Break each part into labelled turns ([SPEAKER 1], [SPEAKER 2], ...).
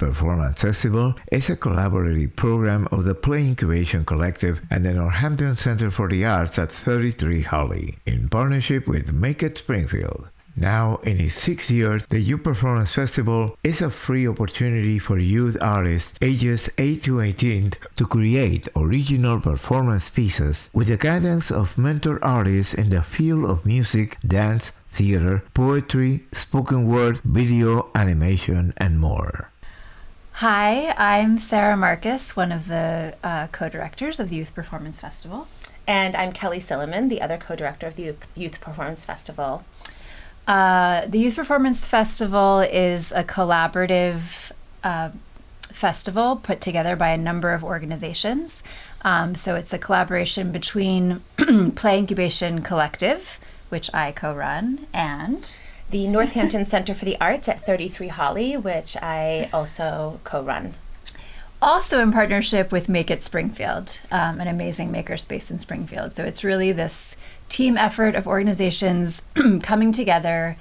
[SPEAKER 1] Performance Festival is a collaborative program of the Play Incubation Collective and the Northampton Center for the Arts at 33 Hawley, in partnership with Make-It Springfield. Now, in its 6th year, the Youth Performance Festival is a free opportunity for youth artists ages 8 to 18 to create original performance pieces with the guidance of mentor artists in the field of music, dance, theater, poetry, spoken word, video, animation, and more.
[SPEAKER 2] Hi, I'm Sarah Marcus, one of the co-directors of the Youth Performance Festival.
[SPEAKER 3] And I'm Kelly Silliman, the other co-director of the Youth Performance Festival.
[SPEAKER 2] The Youth Performance Festival is a collaborative festival put together by a number of organizations. So it's a collaboration between Play Incubation Collective, which I co-run, and
[SPEAKER 3] the Northampton Center for the Arts at 33 Hawley, which I also co-run.
[SPEAKER 2] Also in partnership with Make-It Springfield, an amazing makerspace in Springfield. So it's really this team effort of organizations coming together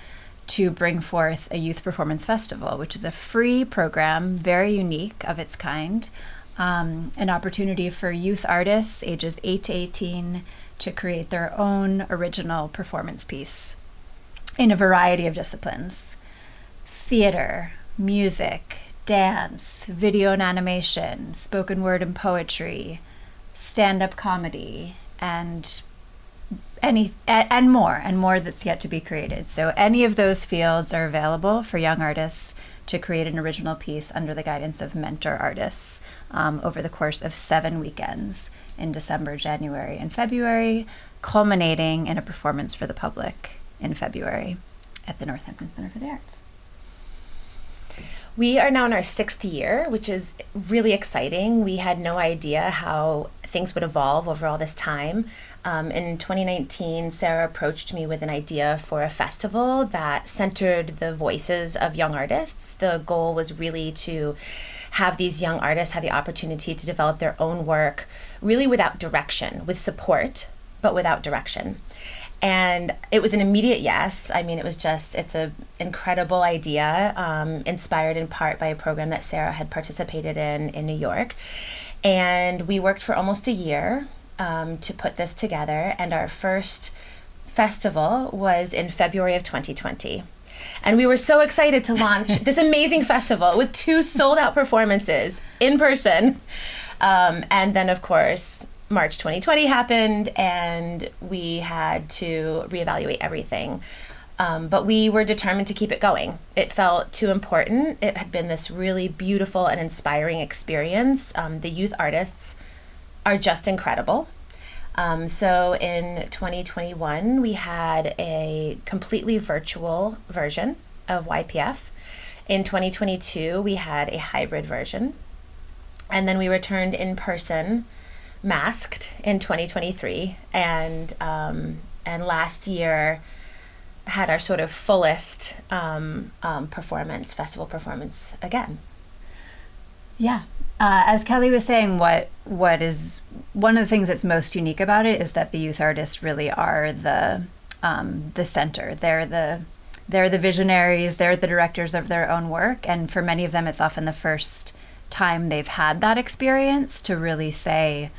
[SPEAKER 2] to bring forth a youth performance festival, which is a free program, very unique of its kind, an opportunity for youth artists ages 8 to 18 to create their own original performance piece in a variety of disciplines: theater, music, dance, video and animation, spoken word and poetry, stand-up comedy, and more that's yet to be created. So any of those fields are available for young artists to create an original piece under the guidance of mentor artists over the course of 7 weekends in December, January, and February, culminating in a performance for the public in February at the Northampton Center for the Arts.
[SPEAKER 3] We are now in our 6th year, which is really exciting. We had no idea how things would evolve over all this time. In 2019, Sarah approached me with an idea for a festival that centered the voices of young artists. The goal was really to have these young artists have the opportunity to develop their own work, really without direction, with support, but without direction. And it was an immediate yes. I mean, it's an incredible idea, inspired in part by a program that Sarah had participated in New York. And we worked for almost a year to put this together. And our first festival was in February of 2020. And we were so excited to launch this amazing festival with 2 sold-out performances in person. And then, of course, March 2020 happened, and we had to reevaluate everything. But we were determined to keep it going. It felt too important. It had been this really beautiful and inspiring experience. The youth artists are just incredible. So in 2021, we had a completely virtual version of YPF. In 2022, we had a hybrid version. And then we returned in person, masked, in 2023, and last year had our sort of fullest festival performance again.
[SPEAKER 2] Yeah. As Kelly was saying, what is one of the things that's most unique about it is that the youth artists really are the center. They're the visionaries. They're the directors of their own work, and for many of them, it's often the first time they've had that experience to really say,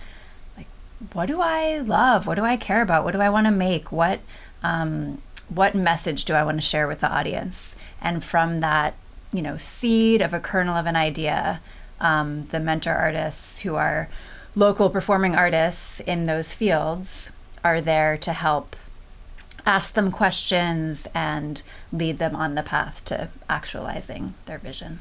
[SPEAKER 2] like, what do I love? What do I care about? What do I want to make? What message do I want to share with the audience? And from that, seed of a kernel of an idea, the mentor artists, who are local performing artists in those fields, are there to help ask them questions and lead them on the path to actualizing their vision.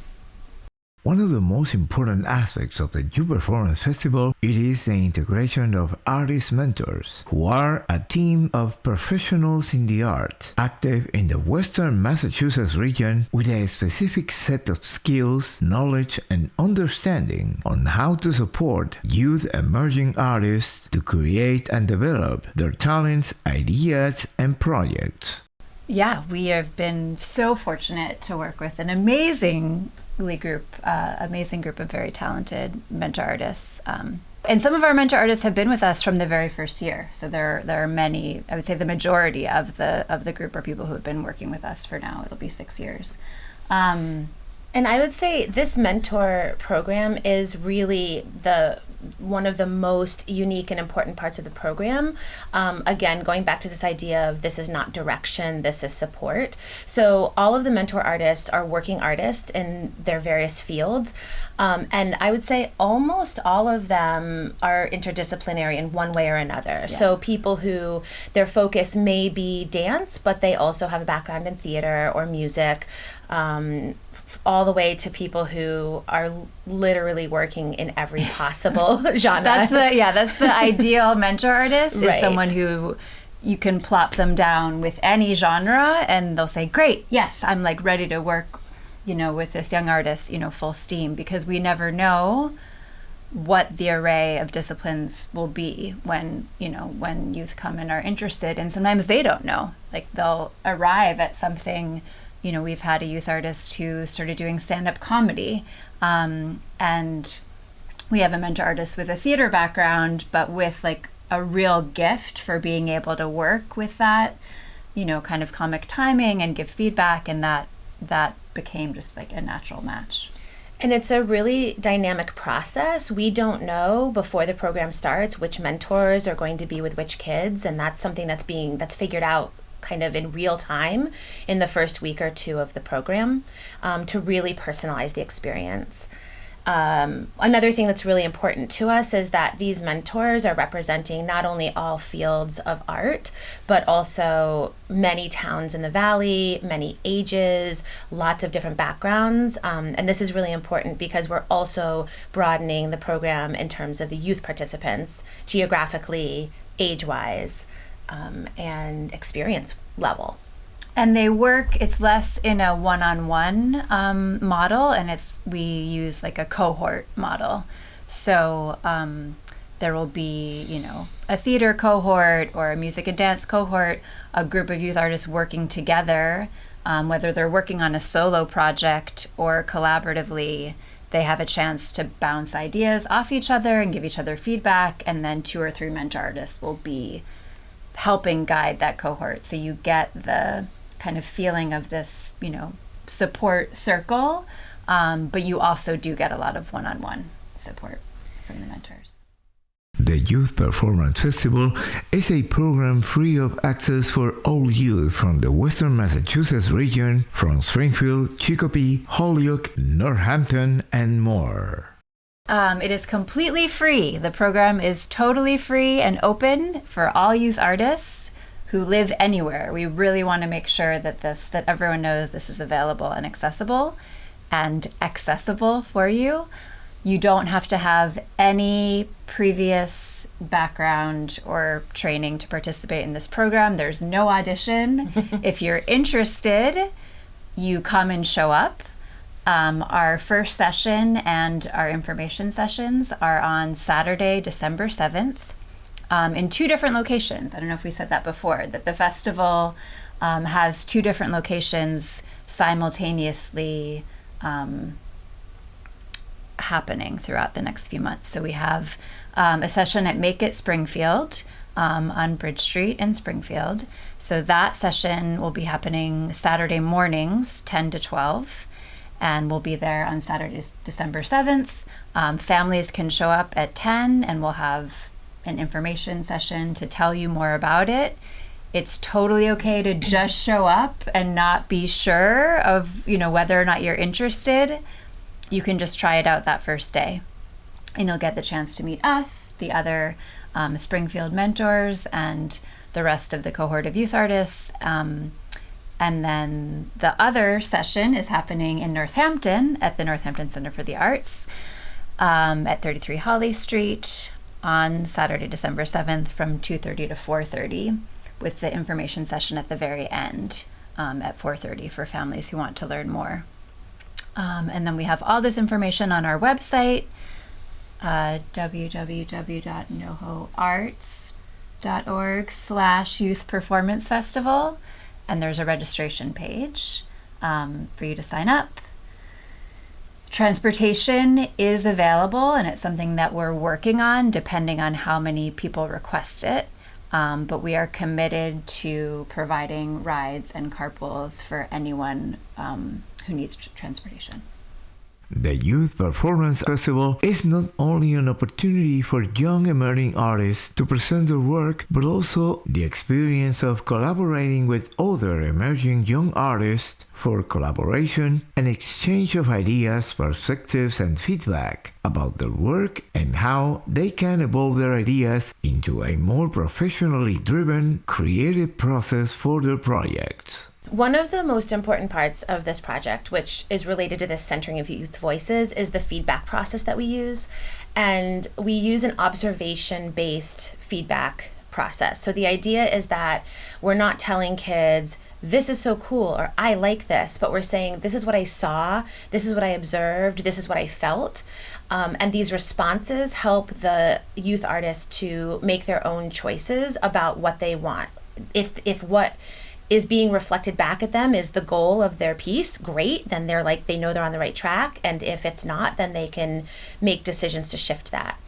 [SPEAKER 1] One of the most important aspects of the Youth Performance Festival is the integration of artist mentors, who are a team of professionals in the arts, active in the Western Massachusetts region with a specific set of skills, knowledge, and understanding on how to support youth emerging artists to create and develop their talents, ideas, and projects.
[SPEAKER 2] Yeah, we have been so fortunate to work with an amazing group of very talented mentor artists. And some of our mentor artists have been with us from the very first year. So there are many, I would say the majority of the group are people who have been working with us for now. It'll be 6 years.
[SPEAKER 3] And I would say this mentor program is really one of the most unique and important parts of the program. Again, going back to this idea of this is not direction, this is support. So all of the mentor artists are working artists in their various fields. And I would say almost all of them are interdisciplinary in one way or another. Yeah. So people who their focus may be dance, but they also have a background in theater or music, all the way to people who are literally working in every possible genre.
[SPEAKER 2] That's the ideal mentor artist, is
[SPEAKER 3] right.
[SPEAKER 2] someone who you can plop them down with any genre and they'll say, great, yes, I'm like ready to work, with this young artist, full steam, because we never know what the array of disciplines will be when youth come and are interested. And sometimes they don't know, like they'll arrive at something. We've had a youth artist who started doing stand-up comedy, and we have a mentor artist with a theater background, but with like a real gift for being able to work with that, kind of comic timing and give feedback, and that became just like a natural match.
[SPEAKER 3] And it's a really dynamic process. We don't know before the program starts which mentors are going to be with which kids, and that's something that's figured out kind of in real time in the first week or two of the program, to really personalize the experience. Another thing that's really important to us is that these mentors are representing not only all fields of art, but also many towns in the valley, many ages, lots of different backgrounds. And this is really important because we're also broadening the program in terms of the youth participants geographically, age-wise, and experience level.
[SPEAKER 2] And it's less in a one-on-one model, and we use like a cohort model. So there will be, a theater cohort or a music and dance cohort, a group of youth artists working together, whether they're working on a solo project or collaboratively. They have a chance to bounce ideas off each other and give each other feedback, and then 2 or 3 mentor artists will be helping guide that cohort. So you get the kind of feeling of this, support circle, but you also do get a lot of one-on-one support from the mentors.
[SPEAKER 1] The Youth Performance Festival is a program free of access for all youth from the Western Massachusetts region, from Springfield, Chicopee, Holyoke, Northampton, and more.
[SPEAKER 2] It is completely free. The program is totally free and open for all youth artists who live anywhere. We really want to make sure that everyone knows this is available and accessible for you. You don't have to have any previous background or training to participate in this program. There's no audition. If you're interested, you come and show up. Our first session and our information sessions are on Saturday, December 7th, in 2 different locations. I don't know if we said that before, that the festival has 2 different locations simultaneously happening throughout the next few months. So we have a session at Make-It Springfield on Bridge Street in Springfield. So that session will be happening Saturday mornings, 10 to 12. And we'll be there on Saturday, December 7th. Families can show up at 10, and we'll have an information session to tell you more about it. It's totally okay to just show up and not be sure of, whether or not you're interested. You can just try it out that first day. And you'll get the chance to meet us, the other Springfield mentors, and the rest of the cohort of youth artists. And then the other session is happening in Northampton at the Northampton Center for the Arts at 33 Hawley Street on Saturday, December 7th from 2:30 to 4:30, with the information session at the very end at 4:30 for families who want to learn more. And then we have all this information on our website, www.nohoarts.org/Youth Performance Festival. And there's a registration page for you to sign up. Transportation is available, and it's something that we're working on depending on how many people request it. But we are committed to providing rides and carpools for anyone who needs transportation.
[SPEAKER 1] The Youth Performance Festival is not only an opportunity for young emerging artists to present their work, but also the experience of collaborating with other emerging young artists for collaboration and exchange of ideas, perspectives, and feedback about their work and how they can evolve their ideas into a more professionally driven, creative process for their projects.
[SPEAKER 3] One of the most important parts of this project, which is related to this centering of youth voices, is the feedback process that we use. And we use an observation-based feedback process. So the idea is that we're not telling kids, this is so cool, or I like this, but we're saying, this is what I saw, this is what I observed, this is what I felt. And these responses help the youth artists to make their own choices about what they want. If what is being reflected back at them is the goal of their piece, great, then they know they're on the right track. And if it's not, then they can make decisions to shift that.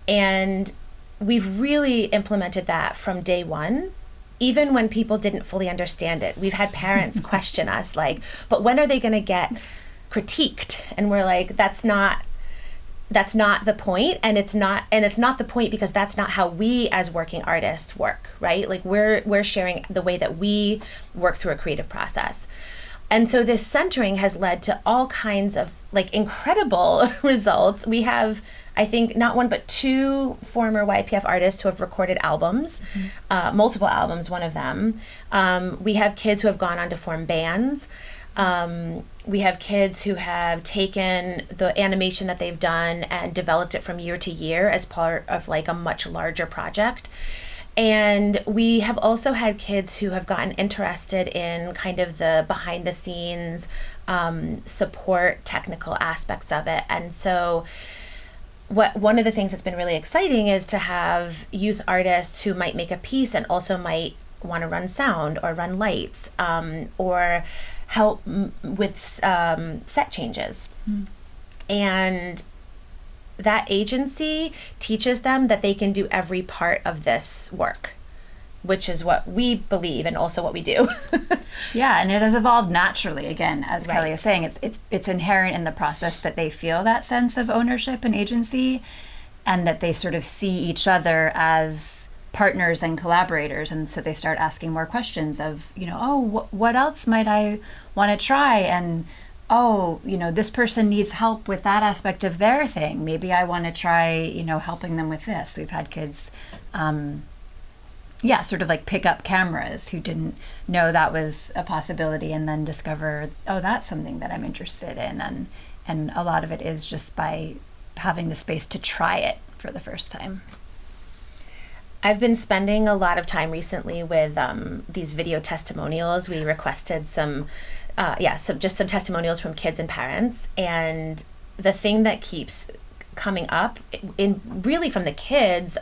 [SPEAKER 3] And we've really implemented that from day one, even when people didn't fully understand it. We've had parents question us like, but when are they going to get critiqued? And we're like, that's not the point, and it's not the point because that's not how we as working artists work, right? Like we're sharing the way that we work through a creative process. And so this centering has led to all kinds of like incredible results. We have, I think, not one but two former YPF artists who have recorded albums, multiple albums, one of them. We have kids who have gone on to form bands. We have kids who have taken the animation that they've done and developed it from year to year as part of like a much larger project. And we have also had kids who have gotten interested in kind of the behind the scenes support technical aspects of it. And so one of the things that's been really exciting is to have youth artists who might make a piece and also might want to run sound or run lights or help with set changes. And that agency teaches them that they can do every part of this work, which is what we believe and also what we do.
[SPEAKER 2] Yeah, and it has evolved naturally. Again, as
[SPEAKER 3] Right.
[SPEAKER 2] Kelly is saying, it's inherent in the process that they feel that sense of ownership and agency, and that they sort of see each other as partners and collaborators, and so they start asking more questions of, what else might I want to try, and this person needs help with that aspect of their thing. Maybe I want to try, helping them with this. We've had kids, sort of like pick up cameras who didn't know that was a possibility, and then discover, that's something that I'm interested in, and a lot of it is just by having the space to try it for the first time.
[SPEAKER 3] I've been spending a lot of time recently with these video testimonials. We requested some testimonials from kids and parents. And the thing that keeps coming up really from the kids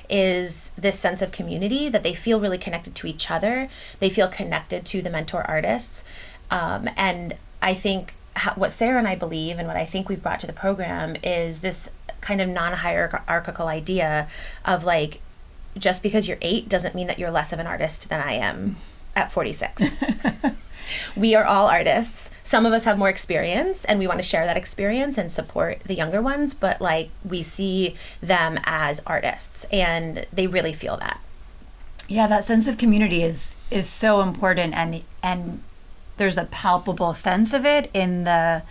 [SPEAKER 3] is this sense of community, that they feel really connected to each other. They feel connected to the mentor artists. And I think what Sarah and I believe, and what I think we've brought to the program, is this kind of non-hierarchical idea of like, just because you're 8 doesn't mean that you're less of an artist than I am at 46. We are all artists. Some of us have more experience, and we want to share that experience and support the younger ones, but like we see them as artists, and they really feel that.
[SPEAKER 2] Yeah, that sense of community is so important, and there's a palpable sense of it in the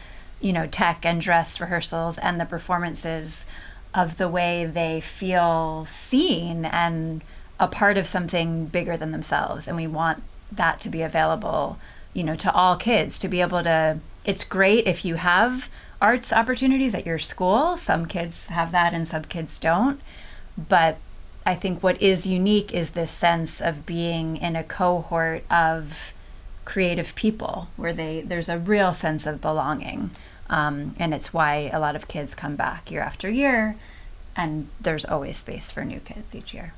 [SPEAKER 2] tech and dress rehearsals and the performances, of the way they feel seen and a part of something bigger than themselves. And we want that to be available, to all kids, to be able to, it's great if you have arts opportunities at your school. Some kids have that and some kids don't. But I think what is unique is this sense of being in a cohort of creative people where there's a real sense of belonging. And it's why a lot of kids come back year after year, and there's always space for new kids each year.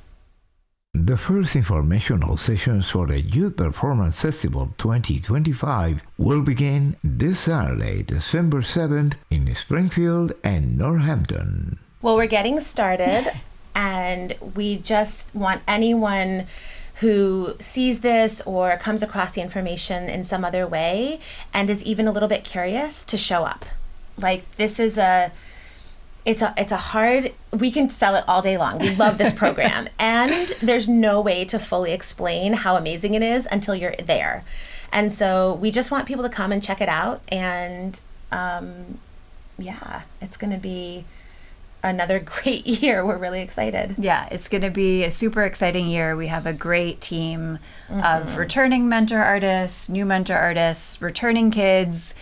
[SPEAKER 1] The first informational sessions for the Youth Performance Festival 2025 will begin this Saturday, December 7th, in Springfield and Northampton.
[SPEAKER 3] Well, we're getting started, and we just want anyone who sees this or comes across the information in some other way and is even a little bit curious to show up. Like, this is it's a hard, we can sell it all day long. We love this program. And there's no way to fully explain how amazing it is until you're there. And so we just want people to come and check it out. And it's going to be another great year. We're really excited.
[SPEAKER 2] Yeah, it's going to be a super exciting year. We have a great team of returning mentor artists, new mentor artists, returning kids,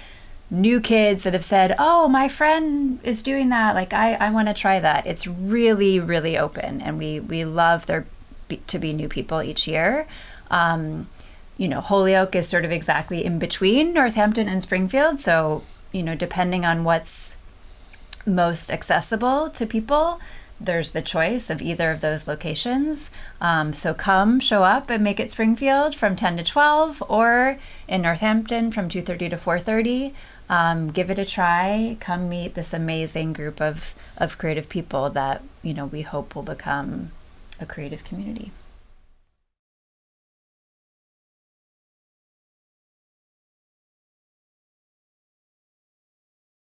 [SPEAKER 2] new kids that have said, oh, my friend is doing that. Like, I want to try that. It's really, really open. And we love there to be new people each year. Holyoke is sort of exactly in between Northampton and Springfield. So, depending on what's most accessible to people, there's the choice of either of those locations. So come, show up at Make-It Springfield from 10 to 12, or in Northampton from 2:30 to 4:30. Give it a try. Come meet this amazing group of creative people that, we hope will become a creative community.